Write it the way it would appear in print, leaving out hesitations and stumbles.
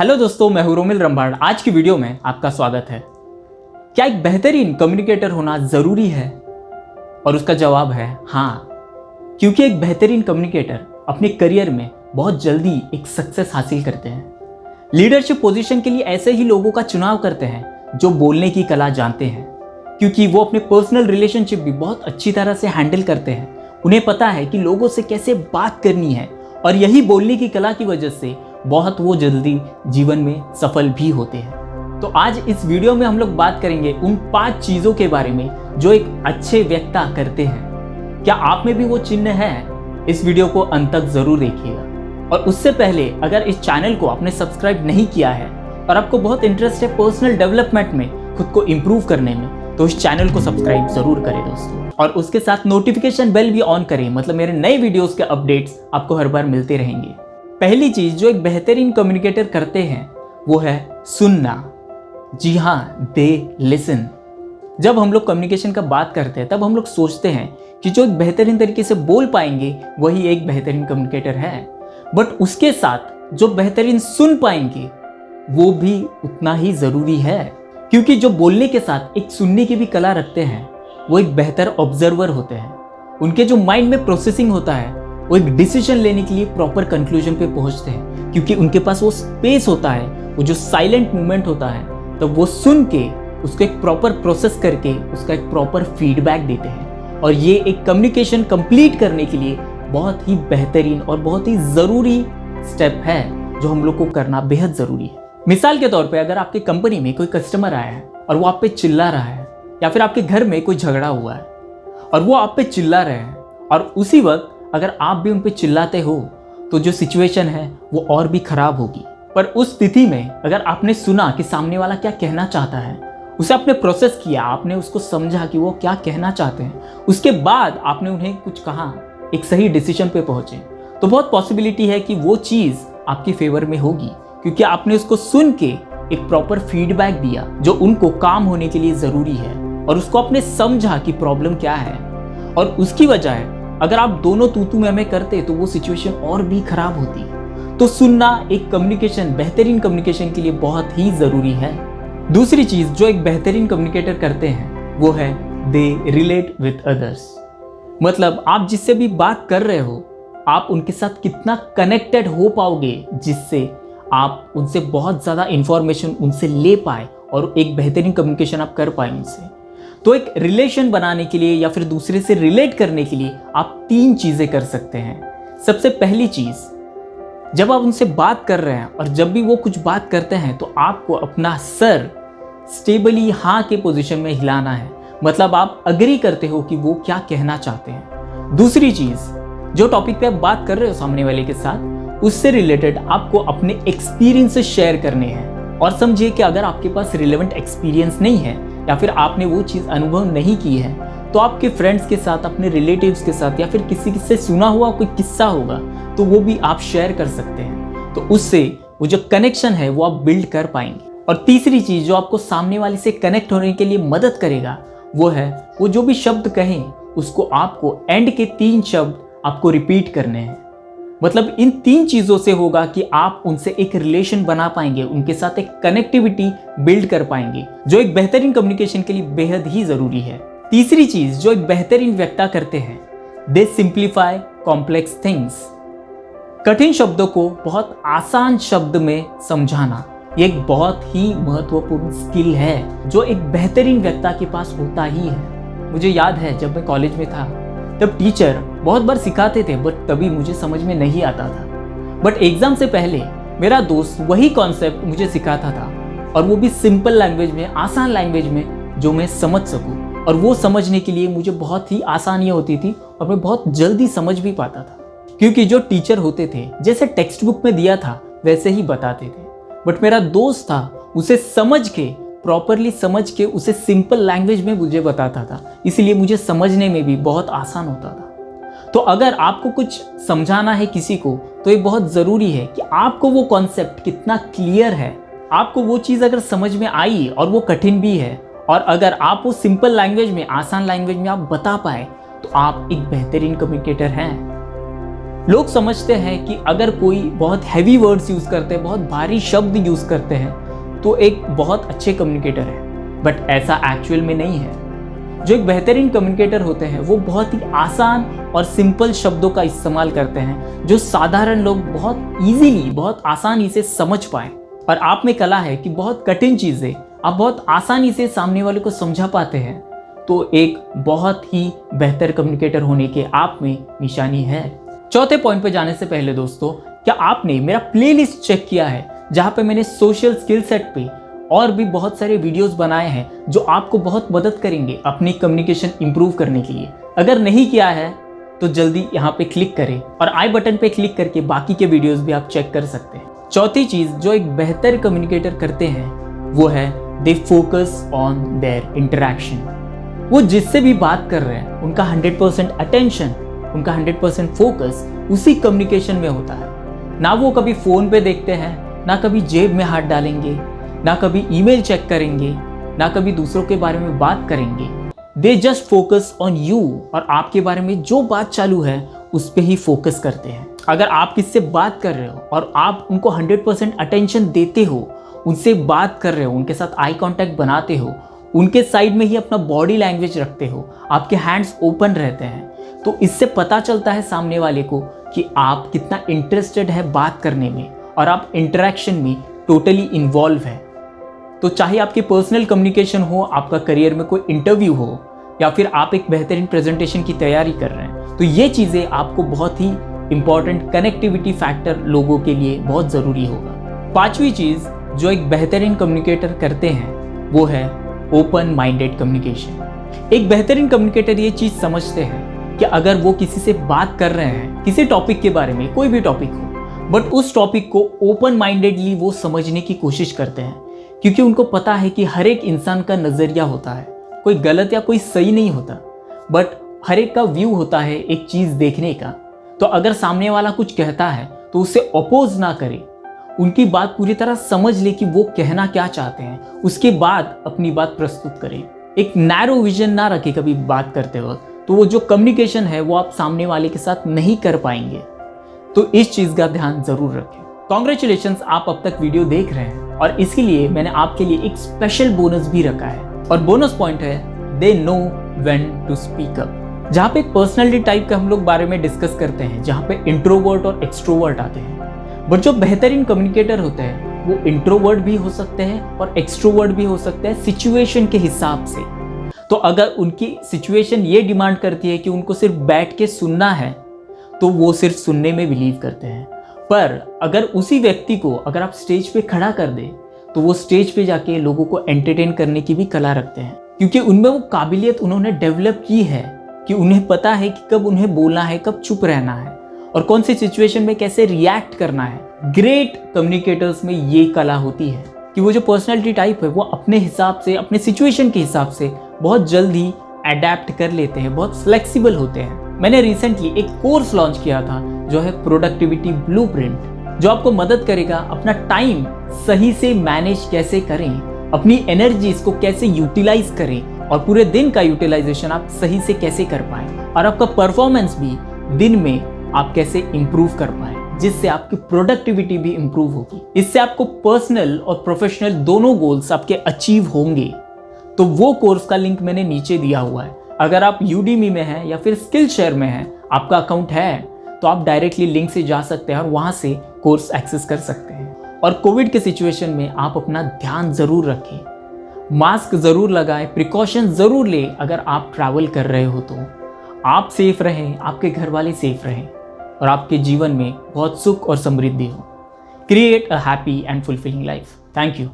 Hello दोस्तों, मैं हूं रोमिल रंबाड़। आज की वीडियो में आपका स्वागत है। क्या एक बेहतरीन कम्युनिकेटर होना ज़रूरी है? और उसका जवाब है हाँ, क्योंकि एक बेहतरीन कम्युनिकेटर अपने करियर में बहुत जल्दी एक सक्सेस हासिल करते हैं। लीडरशिप पोजीशन के लिए ऐसे ही लोगों का चुनाव करते हैं जो बोलने की कला जानते हैं, क्योंकि वो अपने पर्सनल रिलेशनशिप भी बहुत अच्छी तरह से हैंडल करते हैं। उन्हें पता है कि लोगों से कैसे बात करनी है, और यही बोलने की कला की वजह से बहुत वो जल्दी जीवन में सफल भी होते हैं। तो आज इस वीडियो में हम लोग बात करेंगे उन 5 चीज़ों के बारे में जो एक अच्छे वक्ता करते हैं। क्या आप में भी वो चिन्ह है? इस वीडियो को अंत तक जरूर देखिएगा। और उससे पहले अगर इस चैनल को आपने सब्सक्राइब नहीं किया है और आपको बहुत इंटरेस्ट है पर्सनल डेवलपमेंट में, खुद को इम्प्रूव करने में, तो इस चैनल को सब्सक्राइब जरूर करें दोस्तों। और उसके साथ नोटिफिकेशन बेल भी ऑन करें, मतलब मेरे नए वीडियोस के अपडेट्स आपको हर बार मिलते रहेंगे। पहली चीज जो एक बेहतरीन कम्युनिकेटर करते हैं वो है सुनना। जी हाँ, दे लिसन। जब हम लोग कम्युनिकेशन का बात करते हैं तब हम लोग सोचते हैं कि जो एक बेहतरीन तरीके से बोल पाएंगे वही एक बेहतरीन कम्युनिकेटर है, बट उसके साथ जो बेहतरीन सुन पाएंगे वो भी उतना ही जरूरी है। क्योंकि जो बोलने के साथ एक सुनने की भी कला रखते हैं वो एक बेहतर ऑब्जर्वर होते हैं। उनके जो माइंड में प्रोसेसिंग होता है वो एक डिसीजन लेने के लिए प्रॉपर कंक्लूजन पे पहुंचते हैं, क्योंकि उनके पास वो स्पेस होता है, वो जो साइलेंट मूवमेंट होता है, तो वो सुन के उसको एक प्रॉपर प्रोसेस करके उसका एक प्रॉपर फीडबैक देते हैं। और ये एक कम्युनिकेशन कंप्लीट करने के लिए बहुत ही बेहतरीन और बहुत ही ज़रूरी स्टेप है जो हम लोग को करना बेहद ज़रूरी है। मिसाल के तौर पे अगर आपकी कंपनी में कोई कस्टमर आया है और वो आप पे चिल्ला रहा है, या फिर आपके घर में कोई झगड़ा हुआ है और वो आप पे चिल्ला रहे हैं, और उसी वक्त अगर आप भी उन पे चिल्लाते हो तो जो सिचुएशन है वो और भी खराब होगी। पर उस स्थिति में अगर आपने सुना कि सामने वाला क्या कहना चाहता है, उसे आपने प्रोसेस किया, आपने उसको समझा कि वो क्या कहना चाहते हैं, उसके बाद आपने उन्हें कुछ कहा, एक सही डिसीजन पे पहुंचे, तो बहुत पॉसिबिलिटी है कि वो चीज़ आपकी फेवर में होगी, क्योंकि आपने उसको सुन के एक प्रॉपर फीडबैक दिया जो उनको काम होने के लिए ज़रूरी है, और उसको आपने समझा कि प्रॉब्लम क्या है। और उसकी वजह अगर आप दोनों तू मैं करते तो वो सिचुएशन और भी खराब होती। तो सुनना एक कम्युनिकेशन, बेहतरीन कम्युनिकेशन के लिए बहुत ही ज़रूरी है। दूसरी चीज़ जो एक बेहतरीन कम्युनिकेटर करते हैं वो है दे रिलेट विथ अदर्स। मतलब आप जिससे भी बात कर रहे हो, आप उनके साथ कितना कनेक्टेड हो पाओगे जिससे आप उनसे बहुत ज़्यादा इंफॉर्मेशन उनसे ले पाए और एक बेहतरीन कम्युनिकेशन आप कर पाए उनसे। तो एक रिलेशन बनाने के लिए या फिर दूसरे से रिलेट करने के लिए आप 3 चीज़ें कर सकते हैं। सबसे पहली चीज़, जब आप उनसे बात कर रहे हैं और जब भी वो कुछ बात करते हैं तो आपको अपना सर स्टेबली हाँ के पोजीशन में हिलाना है, मतलब आप अग्री करते हो कि वो क्या कहना चाहते हैं। दूसरी चीज़, जो टॉपिक पे आप बात कर रहे हो सामने वाले के साथ, उससे रिलेटेड आपको अपने एक्सपीरियंस शेयर करने हैं। और समझिए कि अगर आपके पास रिलेवेंट एक्सपीरियंस नहीं है या फिर आपने वो चीज़ अनुभव नहीं की है, तो आपके फ्रेंड्स के साथ, अपने रिलेटिव्स के साथ, या फिर किसी से सुना हुआ कोई किस्सा होगा तो वो भी आप शेयर कर सकते हैं। तो उससे वो जो कनेक्शन है वो आप बिल्ड कर पाएंगे। और तीसरी चीज़ जो आपको सामने वाले से कनेक्ट होने के लिए मदद करेगा वो है, वो जो भी शब्द कहें उसको आपको एंड के 3 शब्द आपको रिपीट करने हैं। मतलब इन 3 चीज़ों से होगा कि आप उनसे एक रिलेशन बना पाएंगे, उनके साथ एक कनेक्टिविटी बिल्ड कर पाएंगे, जो एक बेहतरीन कम्युनिकेशन के लिए बेहद ही ज़रूरी है। तीसरी चीज़ जो एक बेहतरीन वक्ता करते हैं, दे सिंप्लीफाई कॉम्प्लेक्स थिंग्स। कठिन शब्दों को बहुत आसान शब्द में समझाना ये एक बहुत ही महत्वपूर्ण स्किल है जो एक बेहतरीन वक्ता के पास होता ही है। मुझे याद है जब मैं कॉलेज में था तब टीचर बहुत बार सिखाते थे, बट तभी मुझे समझ में नहीं आता था। बट एग्जाम से पहले मेरा दोस्त वही कॉन्सेप्ट मुझे सिखाता था, और वो भी सिंपल लैंग्वेज में, आसान लैंग्वेज में, जो मैं समझ सकूं। और वो समझने के लिए मुझे बहुत ही आसानियाँ होती थी और मैं बहुत जल्दी समझ भी पाता था, क्योंकि जो टीचर होते थे जैसे टेक्स्ट बुक में दिया था वैसे ही बताते थे। बट मेरा दोस्त था, उसे समझ के, प्रॉपरली समझ के उसे सिंपल लैंग्वेज में मुझे बताता था, इसलिए मुझे समझने में भी बहुत आसान होता था। तो अगर आपको कुछ समझाना है किसी को तो ये बहुत ज़रूरी है कि आपको वो कॉन्सेप्ट कितना क्लियर है। आपको वो चीज़ अगर समझ में आई और वो कठिन भी है, और अगर आप वो सिंपल लैंग्वेज में, आसान लैंग्वेज में आप बता पाए, तो आप एक बेहतरीन कम्युनिकेटर हैं। लोग समझते हैं कि अगर कोई बहुत हैवी वर्ड्स यूज़ करते हैं, बहुत भारी शब्द यूज़ करते हैं, तो एक बहुत अच्छे कम्युनिकेटर है, बट ऐसा एक्चुअल में नहीं है। जो एक बेहतरीन कम्युनिकेटर होते हैं वो बहुत ही आसान और सिंपल शब्दों का इस्तेमाल करते हैं, जो साधारण लोग बहुत इजीली, बहुत आसानी से समझ पाएं। और आप में कला है कि बहुत कठिन चीज़ें आप बहुत आसानी से सामने वाले को समझा पाते हैं, तो एक बहुत ही बेहतर कम्युनिकेटर होने के आप में निशानी है। चौथे पॉइंट पे जाने से पहले दोस्तों, क्या आपने मेरा प्लेलिस्ट चेक किया है, जहाँ पे मैंने सोशल स्किल सेट पे और भी बहुत सारे वीडियोस बनाए हैं जो आपको बहुत मदद करेंगे अपनी कम्युनिकेशन इंप्रूव करने के लिए। अगर नहीं किया है तो जल्दी यहाँ पे क्लिक करें और आई बटन पे क्लिक करके बाकी के वीडियोस भी आप चेक कर सकते हैं। चौथी चीज़ जो एक बेहतर कम्युनिकेटर करते हैं वो है they focus on their interaction. वो जिससे भी बात कर रहे हैं उनका 100% अटेंशन, उनका 100% फोकस उसी कम्युनिकेशन में होता है। ना वो कभी फ़ोन पे देखते हैं, ना कभी जेब में हाथ डालेंगे, ना कभी ईमेल चेक करेंगे, ना कभी दूसरों के बारे में बात करेंगे। They just focus on you, और आपके बारे में जो बात चालू है उस पर ही फोकस करते हैं। अगर आप किससे बात कर रहे हो और आप उनको 100% अटेंशन देते हो, उनसे बात कर रहे हो, उनके साथ आई कांटेक्ट बनाते हो, उनके साइड में ही अपना बॉडी लैंग्वेज रखते हो, आपके हैंड्स ओपन रहते हैं, तो इससे पता चलता है सामने वाले को कि आप कितना इंटरेस्टेड है बात करने में और आप इंटरेक्शन में टोटली इन्वॉल्व है। तो चाहे आपकी पर्सनल कम्युनिकेशन हो, आपका करियर में कोई इंटरव्यू हो, या फिर आप एक बेहतरीन प्रेजेंटेशन की तैयारी कर रहे हैं, तो ये चीज़ें आपको बहुत ही इंपॉर्टेंट कनेक्टिविटी फैक्टर लोगों के लिए बहुत ज़रूरी होगा। पांचवी चीज़ जो एक बेहतरीन कम्युनिकेटर करते हैं वो है ओपन माइंडेड कम्युनिकेशन। एक बेहतरीन कम्युनिकेटर ये चीज़ समझते हैं कि अगर वो किसी से बात कर रहे हैं किसी टॉपिक के बारे में, कोई भी टॉपिक हो, बट उस टॉपिक को ओपन माइंडेडली वो समझने की कोशिश करते हैं, क्योंकि उनको पता है कि हर एक इंसान का नज़रिया होता है, कोई गलत या कोई सही नहीं होता, बट हर एक का व्यू होता है एक चीज़ देखने का। तो अगर सामने वाला कुछ कहता है तो उससे अपोज ना करे, उनकी बात पूरी तरह समझ ले कि वो कहना क्या चाहते हैं, उसके बाद अपनी बात प्रस्तुत करें। एक नैरो विजन ना रखे कभी बात करते वक्त, तो वो जो कम्युनिकेशन है वो आप सामने वाले के साथ नहीं कर पाएंगे। तो इस चीज़ का ध्यान ज़रूर रखें। कॉन्ग्रेचुलेशंस, आप अब तक वीडियो देख रहे हैं और इसके लिए मैंने आपके लिए एक स्पेशल बोनस भी रखा है, और बोनस पॉइंट है they know when to speak up, जहाँ पे एक पर्सनालिटी टाइप का हम लोग बारे में डिस्कस करते हैं, जहाँ पे इंट्रोवर्ट और एक्सट्रोवर्ट आते हैं। बट जो बेहतरीन कम्युनिकेटर होते हैं वो इंट्रोवर्ट भी हो सकते हैं और एक्सट्रोवर्ट भी हो सकते हैं सिचुएशन के हिसाब से। तो अगर उनकी सिचुएशन ये डिमांड करती है कि उनको सिर्फ बैठ के सुनना है, तो वो सिर्फ सुनने में बिलीव करते हैं। पर अगर उसी व्यक्ति को अगर आप स्टेज पे खड़ा कर दे, तो वो स्टेज पे जाके लोगों को एंटरटेन करने की भी कला रखते हैं, क्योंकि उनमें वो काबिलियत उन्होंने डेवलप की है कि उन्हें पता है कि कब उन्हें बोलना है, कब चुप रहना है और कौन सी सिचुएशन में कैसे रिएक्ट करना है। ग्रेट कम्युनिकेटर्स में ये कला होती है कि वो जो पर्सनैलिटी टाइप है वो अपने हिसाब से, अपने सिचुएशन के हिसाब से बहुत जल्दी अडेप्ट कर लेते हैं, बहुत फ्लेक्सिबल होते हैं। मैंने रिसेंटली एक कोर्स लॉन्च किया था जो है प्रोडक्टिविटी ब्लूप्रिंट, जो आपको मदद करेगा अपना टाइम सही से मैनेज कैसे करें, अपनी एनर्जीज को कैसे यूटिलाइज करें और पूरे दिन का यूटिलाइजेशन आप सही से कैसे कर पाएं, और आपका परफॉर्मेंस भी दिन में आप कैसे इंप्रूव कर पाएं, जिससे आपकी प्रोडक्टिविटी भी इंप्रूव होगी। इससे आपको पर्सनल और प्रोफेशनल दोनों गोल्स आपके अचीव होंगे। तो वो कोर्स का लिंक मैंने नीचे दिया हुआ है। अगर आप यूडीमी में हैं या फिर स्किलशेयर में हैं, आपका अकाउंट है, तो आप डायरेक्टली लिंक से जा सकते हैं और वहाँ से कोर्स एक्सेस कर सकते हैं। और कोविड के सिचुएशन में आप अपना ध्यान ज़रूर रखें, मास्क ज़रूर लगाएं, प्रिकॉशन ज़रूर लें। अगर आप ट्रैवल कर रहे हो तो आप सेफ रहें, आपके घर वाले सेफ रहें और आपके जीवन में बहुत सुख और समृद्धि हो। Create a happy and fulfilling life. Thank you.